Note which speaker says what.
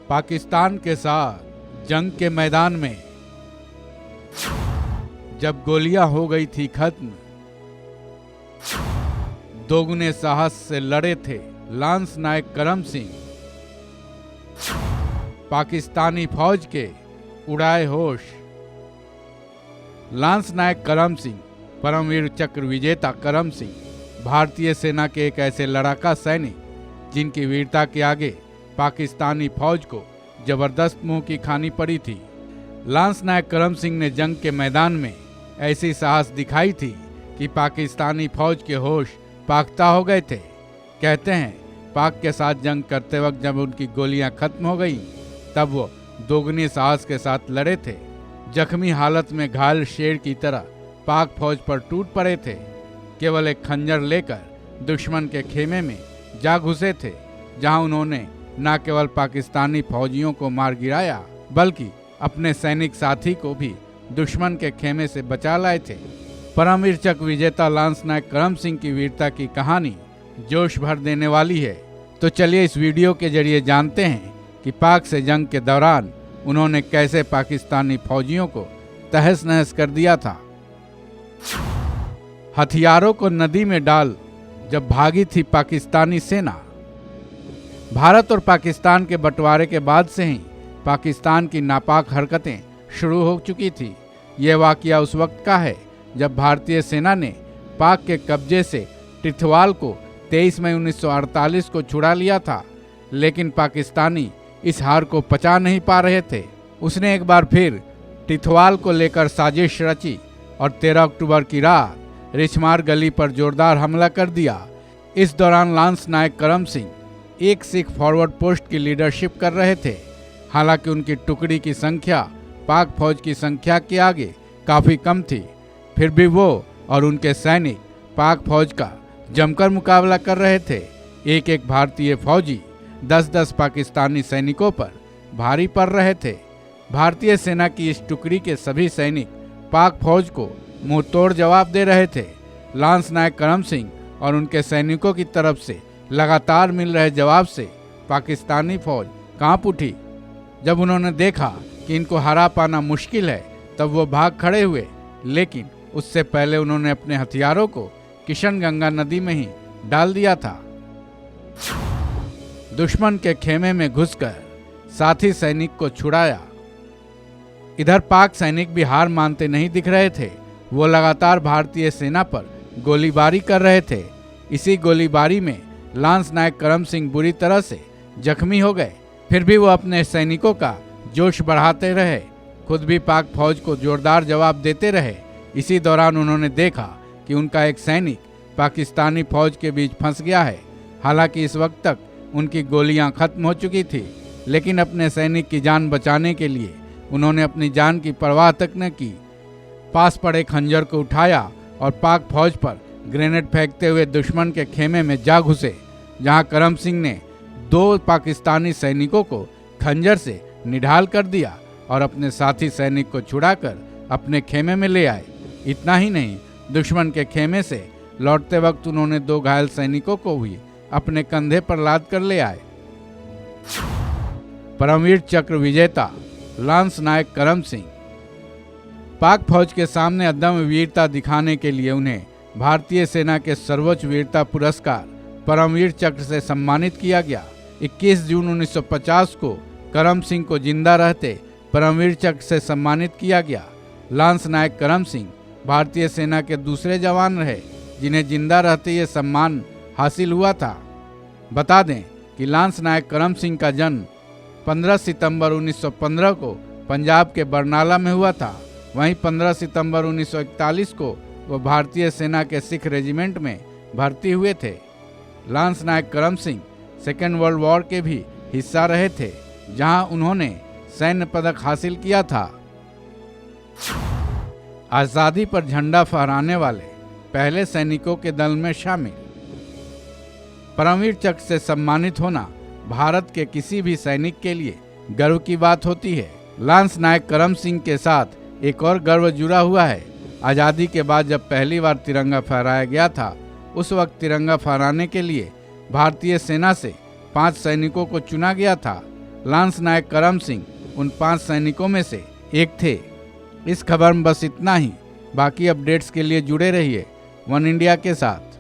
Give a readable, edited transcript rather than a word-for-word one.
Speaker 1: पाकिस्तान के साथ जंग के मैदान में जब गोलियां हो गई थी खत्म, दोगुने साहस से लड़े थे लांस नायक करम सिंह। पाकिस्तानी फौज के उड़ाए होश। लांस नायक करम सिंह, परमवीर चक्र विजेता करम सिंह, भारतीय सेना के एक ऐसे लड़ाका सैनिक जिनकी वीरता के आगे पाकिस्तानी फौज को जबरदस्त मुंह की खानी पड़ी थी। लांस नायक करम सिंह ने जंग के मैदान में ऐसी साहस दिखाई थी कि पाकिस्तानी फौज के होश पाख्ता हो गए थे। कहते हैं पाक के साथ जंग करते वक्त जब उनकी गोलियां खत्म हो गई तब वो दोगुनी साहस के साथ लड़े थे। जख्मी हालत में घायल शेर की तरह पाक फौज पर टूट पड़े थे। केवल एक खंजर लेकर दुश्मन के खेमे में जा घुसे थे, जहां उन्होंने न केवल पाकिस्तानी फौजियों को मार गिराया बल्कि अपने सैनिक साथी को भी दुश्मन के खेमे से बचा लाए थे। परमवीर चक्र विजेता लांस नायक करम सिंह की वीरता की कहानी जोश भर देने वाली है। तो चलिए इस वीडियो के जरिए जानते हैं कि पाक से जंग के दौरान उन्होंने कैसे पाकिस्तानी फौजियों को तहस नहस कर दिया था। हथियारों को नदी में डाल जब भागी थी पाकिस्तानी सेना। भारत और पाकिस्तान के बंटवारे के बाद से ही पाकिस्तान की नापाक हरकतें शुरू हो चुकी थी। यह वाकया उस वक्त का है जब भारतीय सेना ने पाक के कब्जे से टिथवाल को 23 मई 1948 को छुड़ा लिया था, लेकिन पाकिस्तानी इस हार को पचा नहीं पा रहे थे। उसने एक बार फिर टिथवाल को लेकर साजिश रची और 13 अक्टूबर की रात रिछमार गली पर जोरदार हमला कर दिया। इस दौरान लांस नायक करम सिंह एक सिख फॉरवर्ड पोस्ट की लीडरशिप कर रहे थे। हालांकि उनकी टुकड़ी की संख्या पाक फौज की संख्या के आगे काफ़ी कम थी, फिर भी वो और उनके सैनिक पाक फौज का जमकर मुकाबला कर रहे थे। एक एक भारतीय फौजी 10-10 पाकिस्तानी सैनिकों पर भारी पड़ रहे थे। भारतीय सेना की इस टुकड़ी के सभी सैनिक पाक फौज को मुंह तोड़ जवाब दे रहे थे। लांस नायक करम सिंह और उनके सैनिकों की तरफ से लगातार मिल रहे जवाब से पाकिस्तानी फौज कांप उठी। जब उन्होंने देखा कि इनको हरा पाना मुश्किल है तब वो भाग खड़े हुए, लेकिन उससे पहले उन्होंने अपने हथियारों को किशनगंगा नदी में ही डाल दिया था। दुश्मन के खेमे में घुसकर साथी सैनिक को छुड़ाया। इधर पाक सैनिक भी हार मानते नहीं दिख रहे थे। वो लगातार भारतीय सेना पर गोलीबारी कर रहे थे। इसी गोलीबारी में लांस नायक करम सिंह बुरी तरह से जख्मी हो गए। फिर भी वो अपने सैनिकों का जोश बढ़ाते रहे, खुद भी पाक फौज को जोरदार जवाब देते रहे। इसी दौरान उन्होंने देखा कि उनका एक सैनिक पाकिस्तानी फौज के बीच फंस गया है। हालांकि इस वक्त तक उनकी गोलियां खत्म हो चुकी थी, लेकिन अपने सैनिक की जान बचाने के लिए उन्होंने अपनी जान की परवाह तक न की। पास पड़े खंजर को उठाया और पाक फौज पर ग्रेनेड फेंकते हुए दुश्मन के खेमे में जा घुसे, जहां करम सिंह ने 2 पाकिस्तानी सैनिकों को खंजर से निढाल कर दिया और अपने साथी सैनिक को छुड़ाकर अपने खेमे में ले आए। इतना ही नहीं, दुश्मन के खेमे से लौटते वक्त उन्होंने 2 घायल सैनिकों को भी अपने कंधे पर लाद कर ले आए। परमवीर चक्र विजेता लांस नायक करम सिंह। पाक फौज के सामने अदम्य वीरता दिखाने के लिए उन्हें भारतीय सेना के सर्वोच्च वीरता पुरस्कार परमवीर चक्र से सम्मानित किया गया। 21 जून 1950 को करम सिंह को जिंदा रहते परमवीर चक्र से सम्मानित किया गया। लांस नायक करम सिंह भारतीय सेना के दूसरे जवान रहे जिन्हें जिंदा रहते ये सम्मान हासिल हुआ था। बता दें कि लांस नायक करम सिंह का जन्म 15 सितंबर 1915 को पंजाब के बरनाला में हुआ था। वहीं 15 सितंबर 1941 को वो भारतीय सेना के सिख रेजिमेंट में भर्ती हुए थे। लांस नायक करम सिंह सेकेंड वर्ल्ड वॉर के भी हिस्सा रहे थे, जहां उन्होंने सैन्य पदक हासिल किया था। आज़ादी पर झंडा फहराने वाले पहले सैनिकों के दल में शामिल। परमवीर चक्र से सम्मानित होना भारत के किसी भी सैनिक के लिए गर्व की बात होती है। लांस नायक करम सिंह के साथ एक और गर्व जुड़ा हुआ है। आज़ादी के बाद जब पहली बार तिरंगा फहराया गया था, उस वक्त तिरंगा फहराने के लिए भारतीय सेना से 5 सैनिकों को चुना गया था। लांस नायक करम सिंह उन 5 सैनिकों में से एक थे। इस खबर में बस इतना ही। बाकी अपडेट्स के लिए जुड़े रहिए वन इंडिया के साथ।